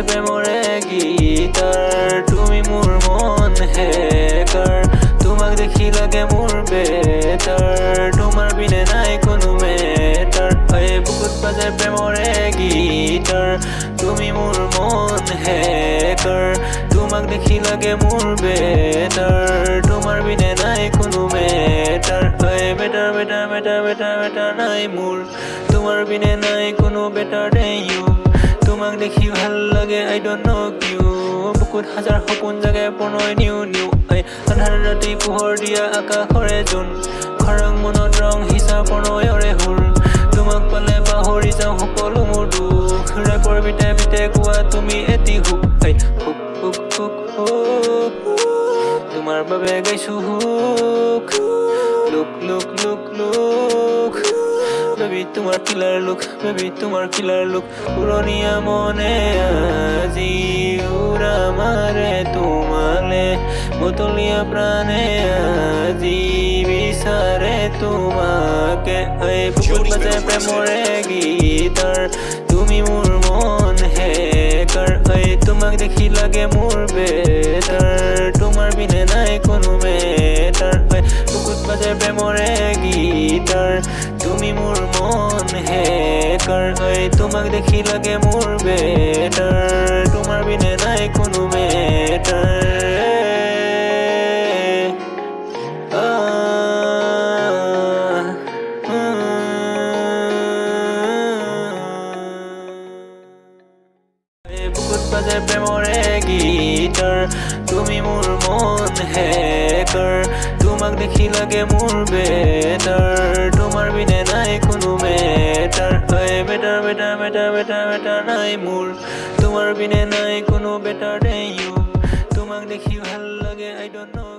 প্ৰেমৰে গীতাৰ তুমি মোৰ মন হেকাৰ তোমাক দেখি লাগে মোৰ বেটাৰ তোমাৰ বিনে নাই কোনো মেটাৰ বুকুত বাজে প্ৰেমৰে গীতাৰ তুমি মোৰ মন হেকাৰ তোমাক দেখি লাগে মোৰ বেটাৰ তোমাৰ বিনে নাই কোনো matter better better better better better নাই মোৰ তোমাৰ বিনে নাই কোনো বেটাৰ দেন ইউ তোমাক দেখি ভাল লাগে আই ডন্ট নো কিউ বুকুত হাজাৰ সপোন জাগে প্ৰণয় নিউ নিউ আন্ধাৰ ৰাতি পোহৰ দিয়া আকাশৰে জোন খৰাং মনত ৰং হিচা প্ৰণয়ৰে হুৰ তোমাক পালে পাহৰি যাওঁ সকলো মোৰ দুখ ৰেপৰ বিতে বিতে কোৱা তুমি এটি hook hook hook hook hook তোমাৰ বাবে গাইছো hook look look look look baby তোমাৰ কিলাৰ লুক বেবি তোমাৰ কিলাৰ লুক পুৰণীয়া মনে আজি উৰা মাৰে তোমালে মতলীয়া প্ৰাণে আজি বিচাৰে তোমাকে বুকুত বাজে প্ৰেমৰে গীতাৰ তুমি মোৰ মন হেকাৰ তোমাক দেখি লাগে মোৰ বেটাৰ তোমাৰ বিনে নাই কোনো মেটাৰ বুকুত বাজে প্ৰেমৰে গীতাৰ তুমি মোৰ মন হেকাৰ তোমাক দেখি লাগে মোৰ বেটাৰ তোমাৰ বিনে নাই কোনো মেটাৰ বুকুত বাজে প্ৰেমৰে গীতাৰ তুমি মোৰ মন হেকাৰ তোমাক দেখি লাগে মোৰ বেটাৰ তোমাৰ বিনে নাই কোনো matter better better better better better নাই মোৰ তোমাৰ বিনে নাই কোনো বেটাৰ দেন ইউ তোমাক দেখি ভাল লাগে আই ডন্ট নো